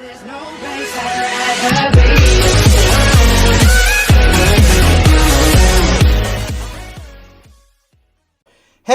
Hey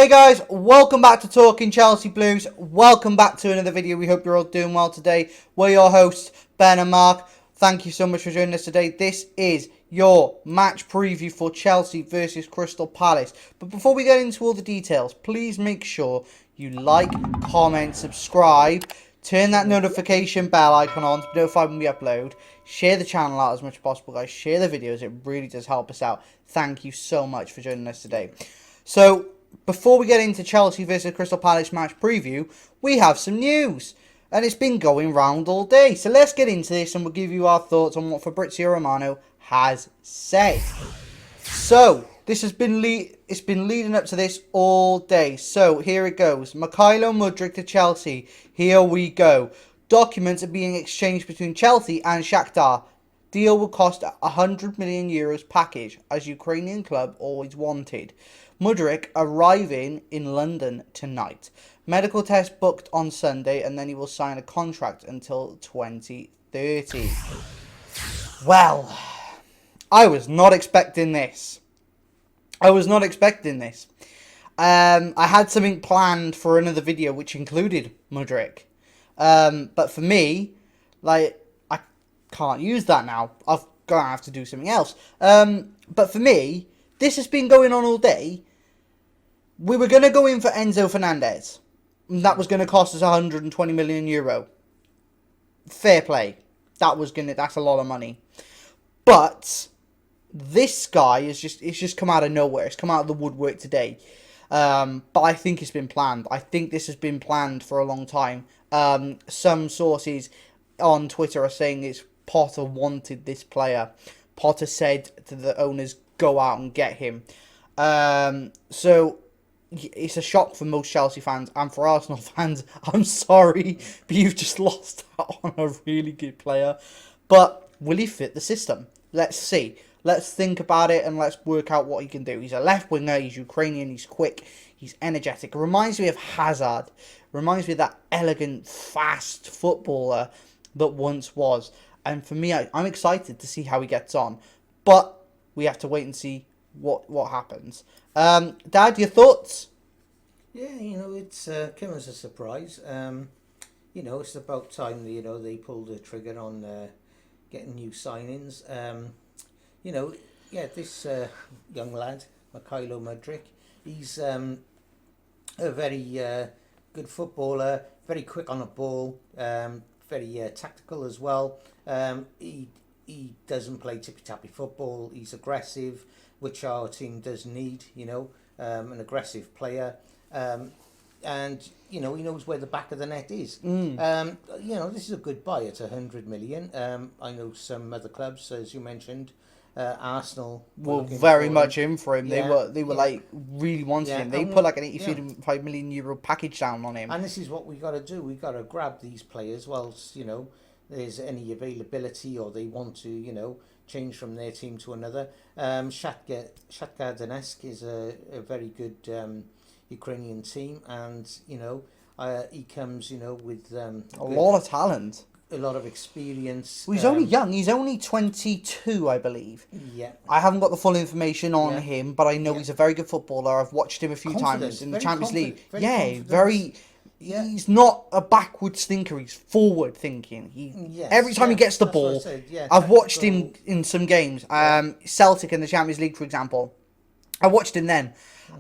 guys, welcome back to Talking Chelsea Blues. Welcome back to another video. We hope you're all doing well today. We're your hosts, Ben and Mark. Thank you so much for joining us today. This is your match preview for Chelsea versus Crystal Palace. But before we get into all the details, please make sure you like, comment, subscribe, turn that notification bell icon on to be notified when we upload. Share the channel out as much as possible, guys. Share the videos. It really does help us out. Thank you so much for joining us today. So, before we get into Chelsea versus Crystal Palace match preview, we have some news. And it's been going round all day. So let's get into this and we'll give you our thoughts on what Fabrizio Romano has said. So, this has been it's been leading up to this all day. So, here it goes. Mykhailo Mudryk to Chelsea. Here we go. Documents are being exchanged between Chelsea and Shakhtar. Deal will cost €100 million package, as Ukrainian club always wanted. Mudryk arriving in London tonight. Medical test booked on Sunday, and then he will sign a contract until 2030. Well, I was not expecting this. I had something planned for another video which included Mudryk. But for me, I can't use that now. I'm going to have to do something else. But for me, this has been going on all day. We were going to go in for Enzo Fernandez. And that was going to cost us €120 million. Fair play. That's a lot of money. But this guy it's just come out of nowhere. It's come out of the woodwork today. But I think it's been planned. I think this has been planned for a long time. Some sources on Twitter are saying it's Potter wanted this player. Potter said to the owners, go out and get him. So it's a shock for most Chelsea fans, and for Arsenal fans, I'm sorry, but you've just lost out on a really good player. But will he fit the system? Let's see. Let's think about it and let's work out what he can do. He's a left winger, he's Ukrainian, he's quick, he's energetic. It reminds me of Hazard. Reminds me of that elegant, fast footballer that once was. And for me, I'm excited to see how he gets on. But we have to wait and see what happens. Dad, your thoughts? Yeah, it's came as a surprise. It's about time they pulled the trigger on getting new signings. This young lad, Mykhailo Mudryk, he's a very good footballer, very quick on the ball, very tactical as well. He doesn't play tippy-tappy football. He's aggressive, which our team does need, an aggressive player. And he knows where the back of the net is. This is a good buy at 100 million. I know some other clubs, as you mentioned, Arsenal were very much in for him. Yeah, they were really wanting him. They put like an €85 million package down on him. And this is what we got to do. We got to grab these players whilst there's any availability, or they want to change from their team to another. Shakhtar Donetsk is a very good Ukrainian team, and he comes with a lot of talent, a lot of experience. Well, he's only young. He's only 22, I believe. Yeah. I haven't got the full information on him, but I know he's a very good footballer. I've watched him a few times in the Champions League. He's not a backwards thinker. He's forward thinking. Every time he gets the ball, I've watched him in some games. Celtic in the Champions League, for example. I watched him then,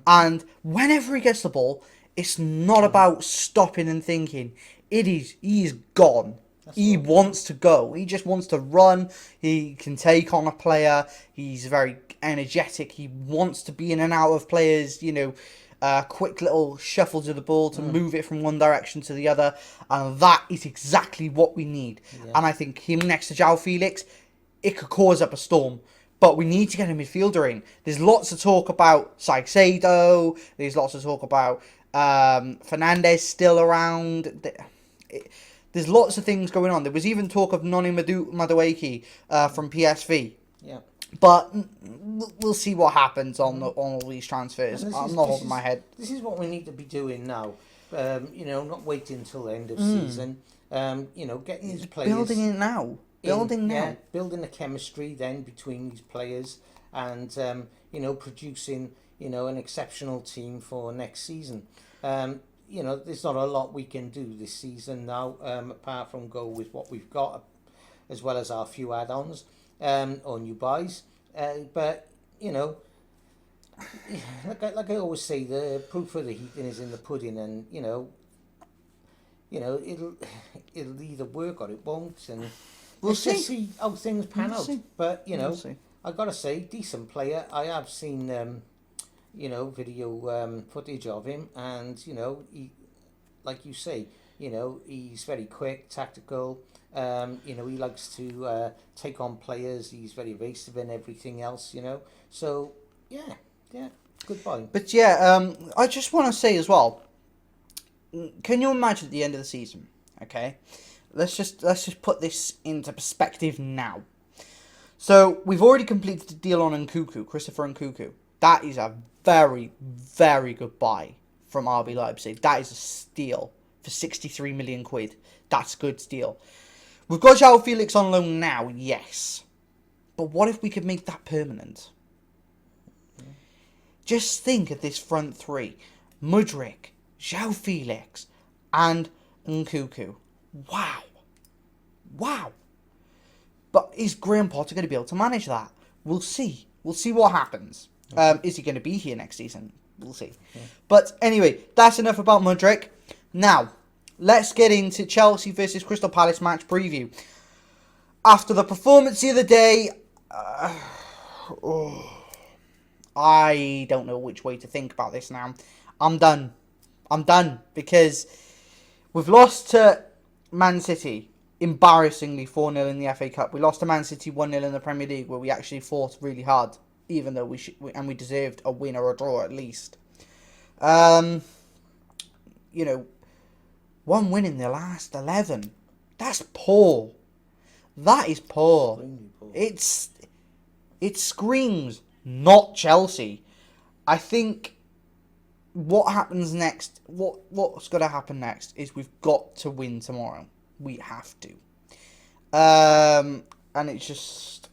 and whenever he gets the ball, it's not about stopping and thinking. He's gone. He wants to go. He just wants to run. He can take on a player. He's very energetic. He wants to be in and out of players, quick little shuffles of the ball to move it from one direction to the other. And that is exactly what we need. Yeah. And I think him next to João Felix, it could cause up a storm. But we need to get a midfielder in. There's lots of talk about Caicedo. There's lots of talk about Fernandez still around. There's lots of things going on. There was even talk of Noni Madueke from PSV. Yeah. But we'll see what happens on all these transfers. I'm not holding my head. This is what we need to be doing now. Not waiting until the end of season. Getting He's these players building it now. Building now. building the chemistry then between these players, and producing an exceptional team for next season. There's not a lot we can do this season now, apart from go with what we've got, as well as our few add-ons or new buys. But like I always say, the proof of the eating is in the pudding, and it'll either work or it won't, and We'll let's just see. see how things pan We'll out. see. But We'll see. I gotta say, decent player. I have seen video footage of him, and he, like you say, he's very quick, tactical. He likes to take on players. He's very evasive and everything else. So yeah, good buy. But yeah, I just want to say as well. Can you imagine at the end of the season? Okay, let's just put this into perspective now. So we've already completed the deal on Nkunku, Christopher Nkunku. That is a very, very good buy from RB Leipzig. That is a steal for 63 million quid. That's a good steal. We've got João Felix on loan now, yes. But what if we could make that permanent? Just think of this front three. Mudryk, João Felix, and Nkunku. Wow. But is Graham Potter going to be able to manage that? We'll see. We'll see what happens. Is he going to be here next season? We'll see. Yeah. But anyway, that's enough about Mudryk. Now, let's get into Chelsea versus Crystal Palace match preview. After the performance the other day, I don't know which way to think about this now. I'm done because we've lost to Man City embarrassingly 4-0 in the FA Cup. We lost to Man City 1-0 in the Premier League, where we actually fought really hard, even though we deserved a win or a draw at least. One win in the last 11. That's poor. That is poor. It screams not Chelsea. I think what happens next, what's going to happen next is we've got to win tomorrow. We have to. And it's just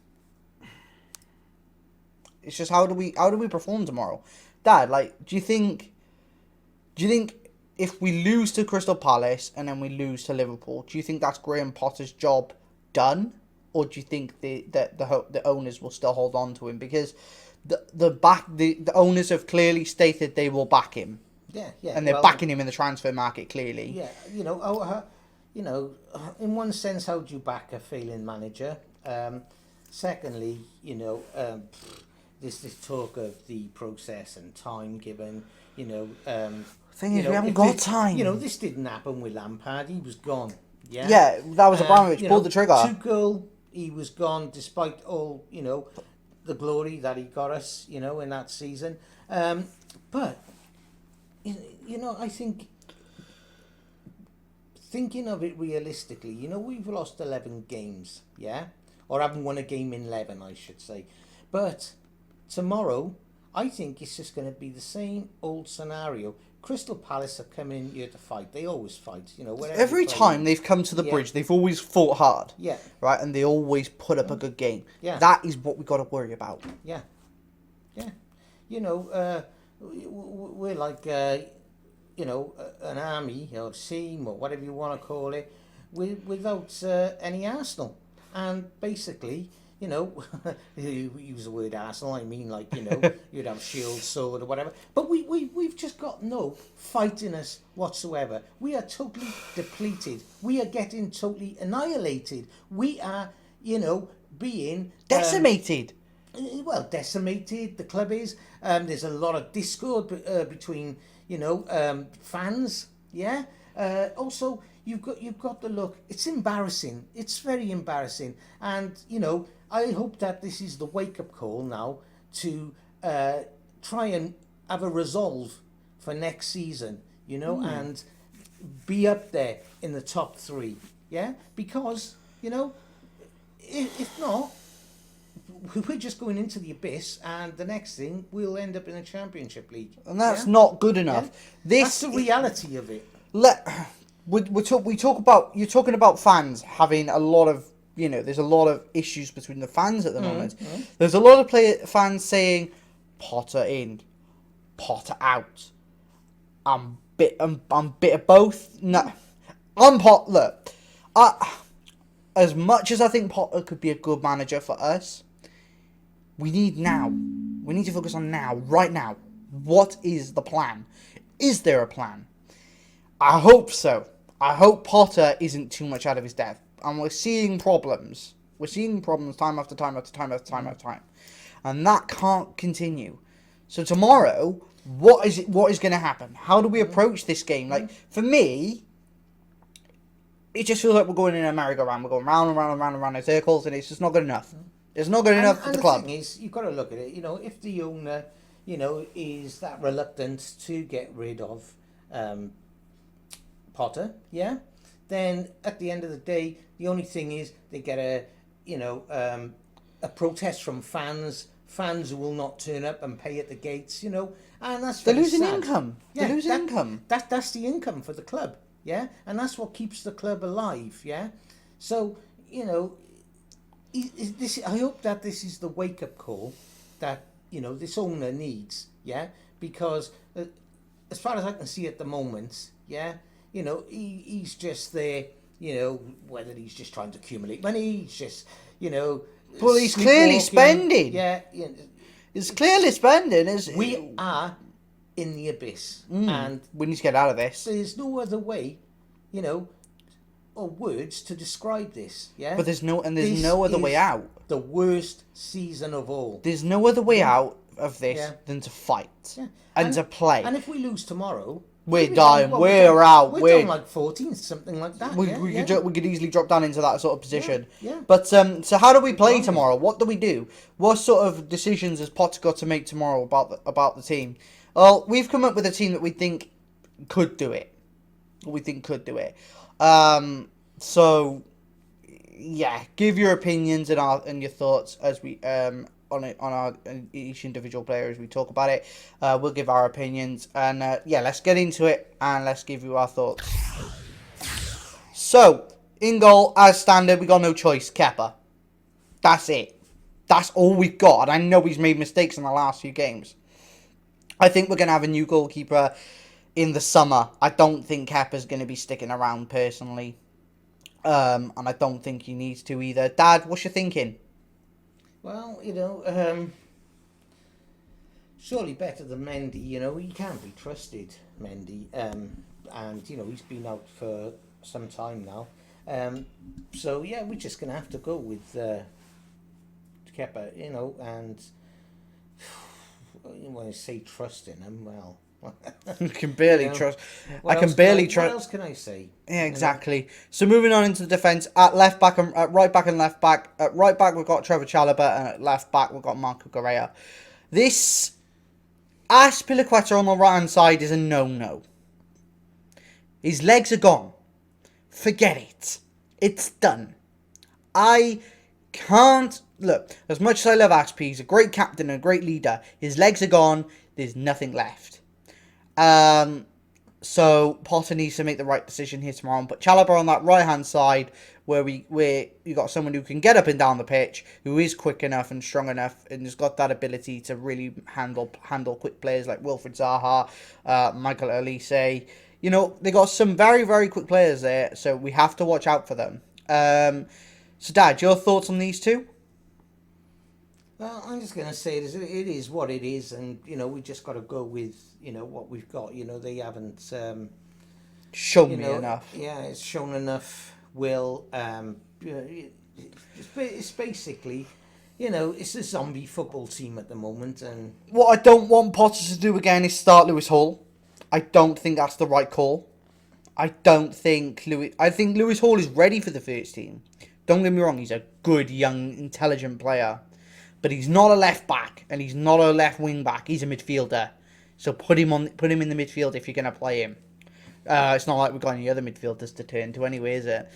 how do we perform tomorrow? Dad, do you think if we lose to Crystal Palace and then we lose to Liverpool, do you think that's Graham Potter's job done? Or do you think the owners will still hold on to him? Because the owners have clearly stated they will back him. Yeah. And they're backing him in the transfer market, clearly. Yeah, in one sense, how do you back a failing manager? Secondly, this talk of the process and time given, Thing is, we haven't got time. This didn't happen with Lampard. He was gone. Yeah. Yeah, that was Abramovich pulled the trigger. Tuchel, he was gone despite all, the glory that he got us, in that season. But, I think, thinking of it realistically, we've lost 11 games, yeah? Or haven't won a game in 11, I should say. But tomorrow, I think it's just going to be the same old scenario. Crystal Palace are coming in here to fight. They always fight, Every time they've come to the bridge, they've always fought hard. Yeah. Right? And they always put up a good game. Yeah. That is what we've got to worry about. Yeah. We're like, an army or team or whatever you want to call it, without any Arsenal. And basically, you use the word Arsenal, I mean you'd have shield, sword or whatever. But we've just got no fight in us whatsoever. We are totally depleted. We are getting totally annihilated. We are, being... Decimated. Decimated, the club is. There's a lot of discord between, fans, yeah? Also, you've got to look. It's embarrassing. It's very embarrassing. And, I hope that this is the wake-up call now to try and have a resolve for next season, and be up there in the top 3, yeah? Because, if not, we're just going into the abyss, and the next thing, we'll end up in a Championship League. And that's not good enough. Yeah? That's the reality of it. we talk about, you're talking about fans having a lot of, there's a lot of issues between the fans at the moment. There's a lot of fans saying Potter in, Potter out. I'm bit of both. No, look, as much as I think Potter could be a good manager for us, we need to focus on now, right now. What is the plan? Is there a plan? I hope so. I hope Potter isn't too much out of his depth. And we're seeing problems. We're seeing problems time after time after time after time after time. And that can't continue. So tomorrow, what is going to happen? How do we approach this game? Like, for me, it just feels like we're going in a merry-go-round. We're going round and round and round and round in circles, and it's just not good enough. It's not good enough for the club. And the thing is, you've got to look at it. If the owner, is that reluctant to get rid of Potter, yeah, then at the end of the day, the only thing is they get a protest from fans who will not turn up and pay at the gates, and that's They're very losing sad. income. Yeah, They're losing income. That's the income for the club, yeah, and that's what keeps the club alive, yeah. So I hope that this is the wake up call that this owner needs, yeah, because as far as I can see at the moment, yeah, he's just there, whether he's just trying to accumulate money, he's just Well, he's clearly spending. Yeah, He's clearly spending. We are in the abyss, and we need to get out of this. There's no other way, or words to describe this. Yeah, But there's no other way out. The worst season of all. There's no other way out of this than to fight and to play. And if we lose tomorrow, we're dying. We're out. We're down like 14th, something like that. We could easily drop down into that sort of position. Yeah. But so how do we play tomorrow? What do we do? What sort of decisions has Potter got to make tomorrow about the team? Well, we've come up with a team that we think could do it. So yeah, give your opinions and your thoughts as we on each individual player as we talk about it. We'll give our opinions, and let's get into it and let's give you our thoughts. So in goal, as standard, we got no choice. Kepa. That's it. That's all we've got. And I know he's made mistakes in the last few games. I think we're gonna have a new goalkeeper in the summer. I don't think Kepa's gonna be sticking around personally. And I don't think he needs to either. Dad, what's your thinking? Well, surely better than Mendy. He can't be trusted, Mendy. And he's been out for some time now. So yeah, we're just gonna have to go with Kepa. And when I say trust in him, well. I can barely trust. What else can I say? Yeah, exactly. So moving on into the defence, at left back and at right back and left back. At right back we've got Trevor Chalobah, and at left back we've got Marco Correa. This Aspilicueta on the right hand side is a no. His legs are gone. Forget it. It's done. I can't look. As much as I love Asp, he's a great captain and a great leader. His legs are gone. There's nothing left. So Potter needs to make the right decision here tomorrow and put Chalobah on that right hand side where you got someone who can get up and down the pitch, who is quick enough and strong enough and has got that ability to really handle quick players like Wilfried Zaha, Michael Olise. They got some very, very quick players there, so we have to watch out for them. So Dad, your thoughts on these two? Well, I'm just going to say it is what it is, and we just got to go with what we've got. They haven't shown me enough. Yeah, it's shown enough. It's basically it's a zombie football team at the moment, and what I don't want Potter to do again is start Lewis Hall. I don't think that's the right call. I think Lewis Hall is ready for the first team. Don't get me wrong, he's a good, young, intelligent player. But he's not a left back and he's not a left wing back. He's a midfielder. So put him in the midfield if you're going to play him. It's not like we've got any other midfielders to turn to anyway, is it?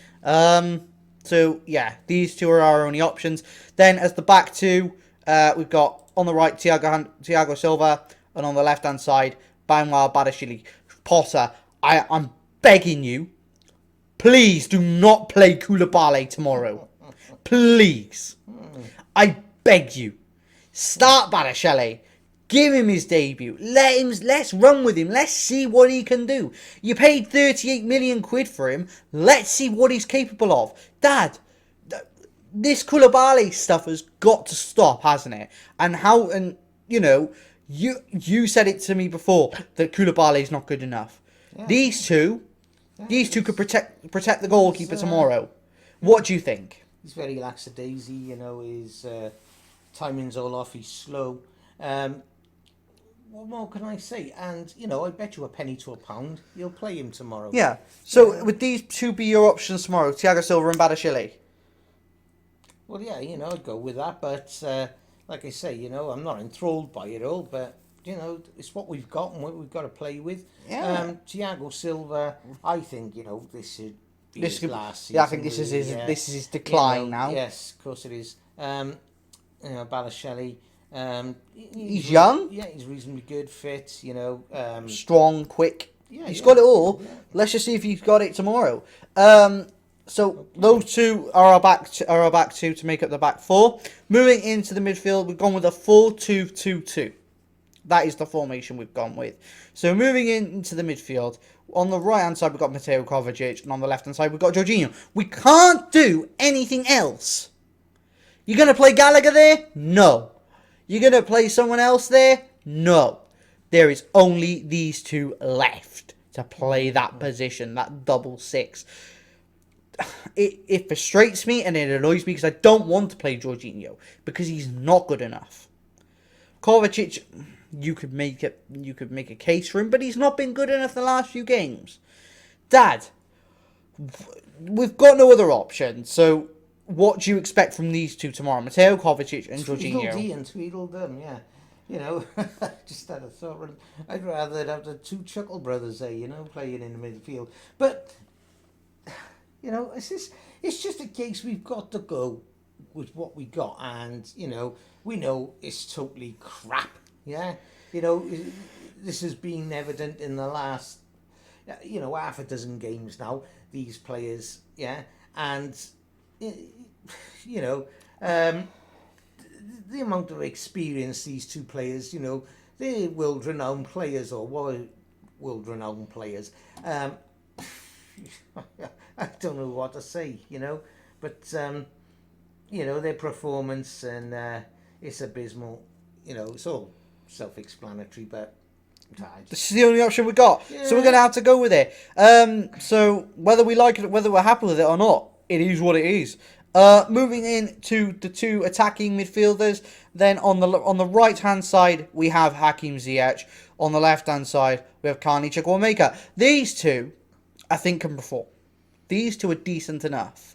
So yeah, these two are our only options. Then as the back two, we've got on the right Thiago Silva and on the left hand side Benoit Badiashile. Potter, I'm begging you, Please do not play Koulibaly tomorrow. Please. I beg you. Start Balotelli. Give him his debut. Let's run with him. Let's see what he can do. You paid 38 million quid for him. Let's see what he's capable of. Dad, this Koulibaly stuff has got to stop, hasn't it? And you said it to me before that Koulibaly is not good enough. Yeah. These two could protect the goalkeeper tomorrow. What do you think? He's very lackadaisy, his timing's all off, he's slow. What more can I say? And, I bet you a penny to a pound you'll play him tomorrow. Yeah. So, would these two be your options tomorrow? Thiago Silva and Balotelli? Well, yeah, I'd go with that. But, like I say, I'm not enthralled by it all. But, it's what we've got and what we've got to play with. Yeah. Thiago Silva, I think, this should be his last season. Yeah, I think this is his decline now. Yes, of course it is. Balotelli... he's young. Yeah, he's reasonably good, fit. Strong, quick. Yeah, he's got it all. Yeah. Let's just see if he's got it tomorrow. So those two are our back two to make up the back four. Moving into the midfield, we've gone with a 4-2-2-2. That is the formation we've gone with. So moving into the midfield, on the right hand side we've got Mateo Kovacic, and on the left hand side we've got Jorginho. We can't do anything else. You're gonna play Gallagher there? No. You're going to play someone else there? No. There is only these two left to play that position, that double six. It frustrates me and it annoys me because I don't want to play Jorginho because he's not good enough. Kovacic, you could make a case for him, but he's not been good enough the last few games. Dad, we've got no other option, so what do you expect from these two tomorrow? Mateo Kovacic and Jorginho. Tweedledum, yeah. Just had a thought. I'd rather have the two Chuckle brothers there, playing in the midfield. But, it's just a case we've got to go with what we got. And, we know it's totally crap, yeah? This has been evident in the last, half a dozen games now, these players, yeah? And... the amount of experience these two players, they're world-renowned players or were world-renowned players. I don't know what to say, but, their performance and it's abysmal. It's all self-explanatory, but this is the only option we got. Yeah. So we're going to have to go with it. So whether we like it, whether we're happy with it or not, it is what it is. Moving in to the two attacking midfielders. Then on the right hand side we have Hakim Ziyech. On the left hand side we have Carney Chukwuemeka. These two, I think, can perform. These two are decent enough.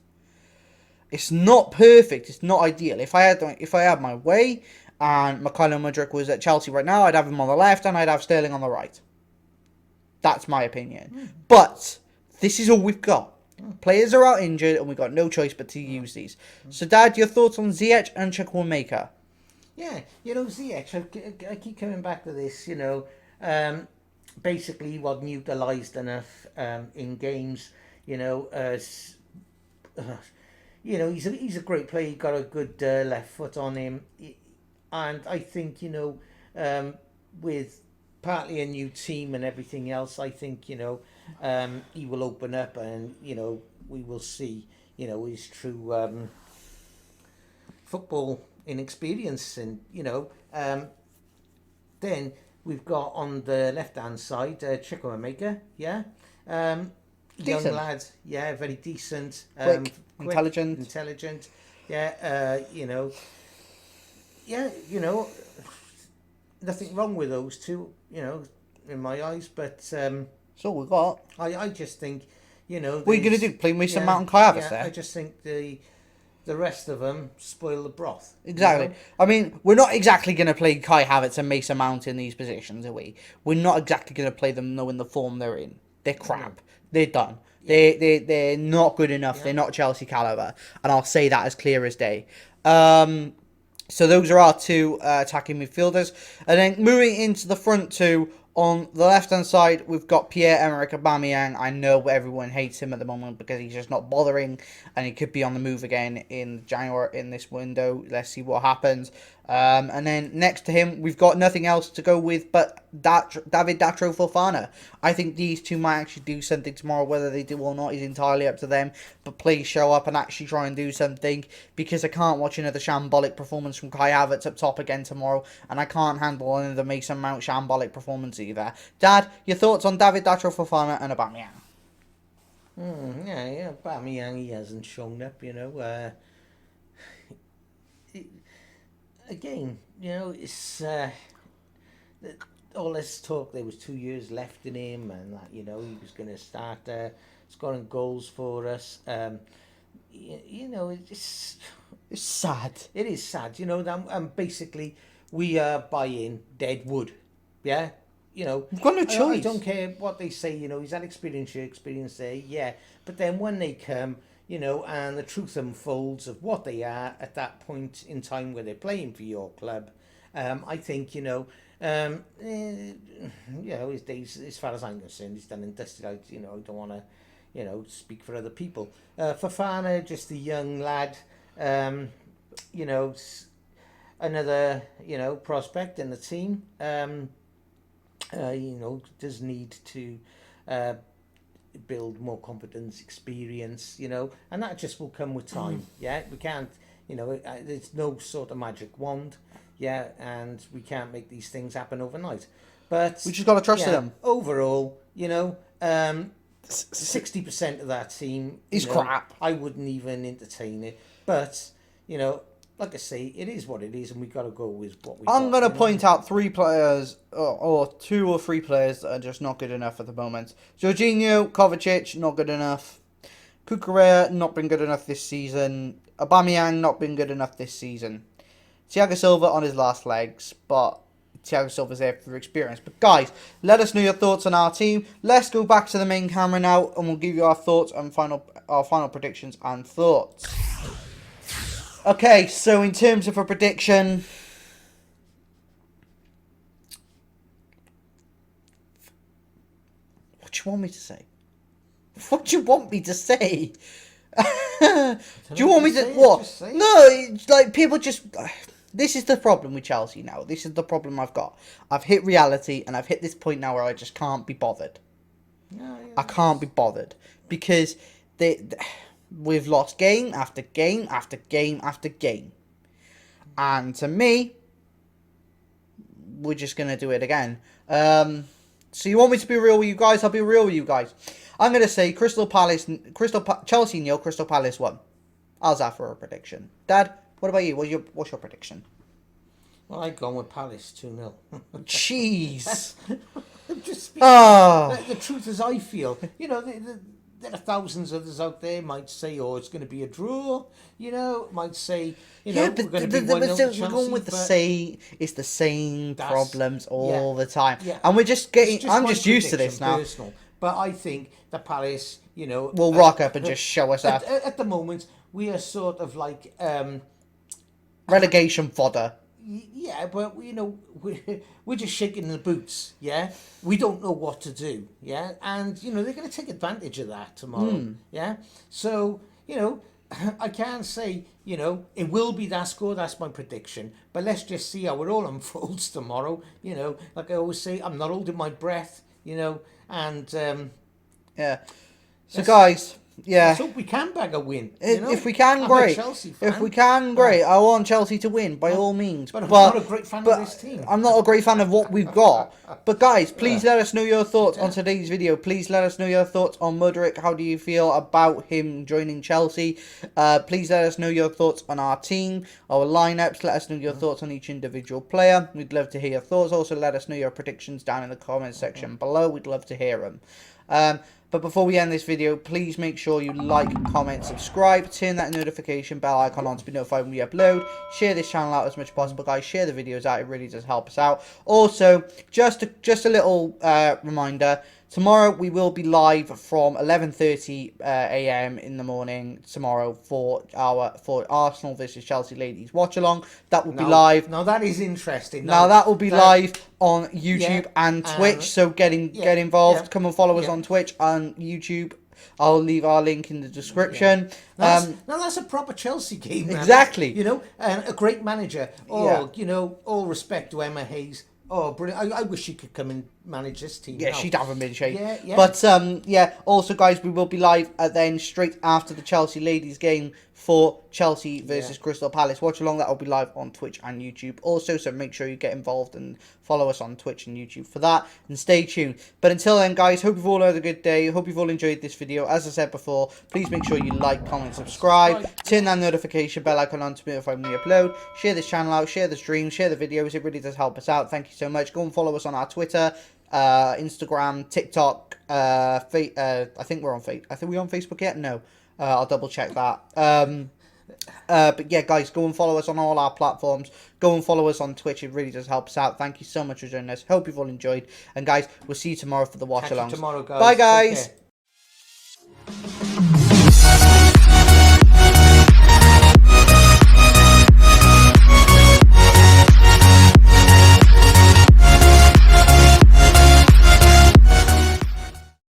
It's not perfect. It's not ideal. If I had my way and Mykhailo Mudryk was at Chelsea right now, I'd have him on the left and I'd have Sterling on the right. That's my opinion. But this is all we've got. Players are out injured and we've got no choice but to use these. So, Dad, your thoughts on Ziyech and Chukwuemeka? Yeah, Ziyech, I keep coming back to this, basically he wasn't utilised enough in games, he's a great player, he got a good left foot on him, and I think, with partly a new team and everything else, I think, he will open up and, we will see, his true football inexperience. And, then we've got on the left-hand side, Chukwuemeka, yeah? Young lad, yeah, very decent. Quick, intelligent. Yeah, nothing wrong with those two, in my eyes, but... That's all we got. I just think, what are you going to do? Play Mason Mount and Kai Havertz there? I just think the rest of them spoil the broth. Exactly. I mean, we're not exactly going to play Kai Havertz and Mason Mount in these positions, are we? We're not exactly going to play them knowing the form they're in. They're crap. They're done. Yeah. They're not good enough. Yeah. They're not Chelsea caliber. And I'll say that as clear as day. So those are our two attacking midfielders. And then moving into the front two On the left-hand side, we've got Pierre-Emerick Aubameyang. I know everyone hates him at the moment because he's just not bothering, and he could be on the move again in January in this window. Let's see what happens. And then next to him, we've got nothing else to go with but David Datro Fofana. I think these two might actually do something tomorrow. Whether they do or not is entirely up to them. But please show up and actually try and do something, because I can't watch another shambolic performance from Kai Havertz up top again tomorrow, and I can't handle another Mason Mount shambolic performance either. Dad, your thoughts on David Datro Fofana and Aubameyang? Yeah, Aubameyang, he hasn't shown up, again, it's all this talk. There was 2 years left in him, and that he was going to start scoring goals for us. It's sad. It is sad, and basically we are buying dead wood. Yeah, We've got no choice. I don't care what they say. He's had experience here, experience there. Yeah, but then when they come, and the truth unfolds of what they are at that point in time where they're playing for your club, I think his days, as far as I'm concerned, he's done and dusted. I don't want to speak for other people. Fofana, just a young lad, another prospect in the team. Does need to build more confidence, experience, and that just will come with time. Yeah, we can't, there's no sort of magic wand. Yeah, and we can't make these things happen overnight. But we just got to trust them. Overall, 60% of that team is crap. I wouldn't even entertain it. But, like I say, it is what it is, and we've got to go with what we I'm going to point out 3 players, or 2 or 3 players that are just not good enough at the moment. Jorginho, Kovacic, not good enough. Cucurella, not been good enough this season. Aubameyang, not been good enough this season. Thiago Silva on his last legs, but Thiago Silva's there for experience. But guys, let us know your thoughts on our team. Let's go back to the main camera now, and we'll give you our thoughts and our final predictions and thoughts. Okay, so in terms of a prediction, what do you want me to say? What do you want me to say? Do you want me to what? No, it's like people just. This is the problem with Chelsea now. This is the problem I've got. I've hit reality, and I've hit this point now where I just can't be bothered. I can't be bothered because we've lost game after game after game after game, and to me, we're just gonna do it again. So you want me to be real with you guys? I'll be real with you guys. I'm gonna say Chelsea 0, Crystal Palace 1. How's that for a prediction, Dad? What about you? What's your prediction? Well, I've gone with Palace 2-0. Jeez. Just speaking, the truth is, I feel, there are thousands of others out there might say, oh, it's going to be a draw, might say, we're going to be 1-0 Chelsea. We're going with it's the same problems all the time. Yeah. And we're just getting, I'm just used to this now. Personal. But I think the Palace, will rock up and just show us up. At the moment, we are sort of like... relegation fodder. Yeah, but we're just shaking the boots. Yeah, we don't know what to do. Yeah, and they're going to take advantage of that tomorrow. Yeah, so I can't say it will be that score. That's my prediction. But let's just see how it all unfolds tomorrow. Like I always say, I'm not holding my breath. And yeah. So guys. Yeah. Let's hope we can bag a win. If we can, great. If we can, great. I want Chelsea to win by all means. But I'm not a great fan of this team. I'm not a great fan of what we've got. But guys, please let us know your thoughts on today's video. Please let us know your thoughts on Mudryk. How do you feel about him joining Chelsea? Please let us know your thoughts on our team, our lineups. Let us know your thoughts on each individual player. We'd love to hear your thoughts. Also, let us know your predictions down in the comments section below. We'd love to hear them. But before we end this video, please make sure you like, comment, subscribe, turn that notification bell icon on to be notified when we upload. Share this channel out as much as possible, guys. Share the videos out. It really does help us out. Also, just a little reminder Tomorrow we will be live from 11:30 a.m. in the morning tomorrow for Arsenal versus Chelsea ladies watch along. That will be live. Now that is interesting. Now that will be live on YouTube and Twitch. So get involved. Come and follow us on Twitch and YouTube. I'll leave our link in the description. Now that's a proper Chelsea game. Exactly. You know, and a great manager. You know, all respect to Emma Hayes. Oh, brilliant. I wish she could come and manage this team. Yeah, she'd have them in shape. Yeah. But, also, guys, we will be live then straight after the Chelsea ladies game for Chelsea versus Crystal Palace. Watch along. That will be live on Twitch and YouTube also. So make sure you get involved and follow us on Twitch and YouTube for that. And stay tuned. But until then, guys, hope you've all had a good day. Hope you've all enjoyed this video. As I said before, please make sure you like, comment, subscribe. Turn that notification bell icon on to be notified when we upload. Share this channel out. Share the stream. Share the videos. It really does help us out. Thank you so much. Go and follow us on our Twitter, Instagram, TikTok. I think we're on Facebook. I think we're on Facebook yet. No, I'll double check that. But yeah, guys, go and follow us on all our platforms. Go and follow us on Twitch. It really does help us out. Thank you so much for joining us. Hope you've all enjoyed. And guys, we'll see you tomorrow for the watch along. Tomorrow, guys. Bye, guys.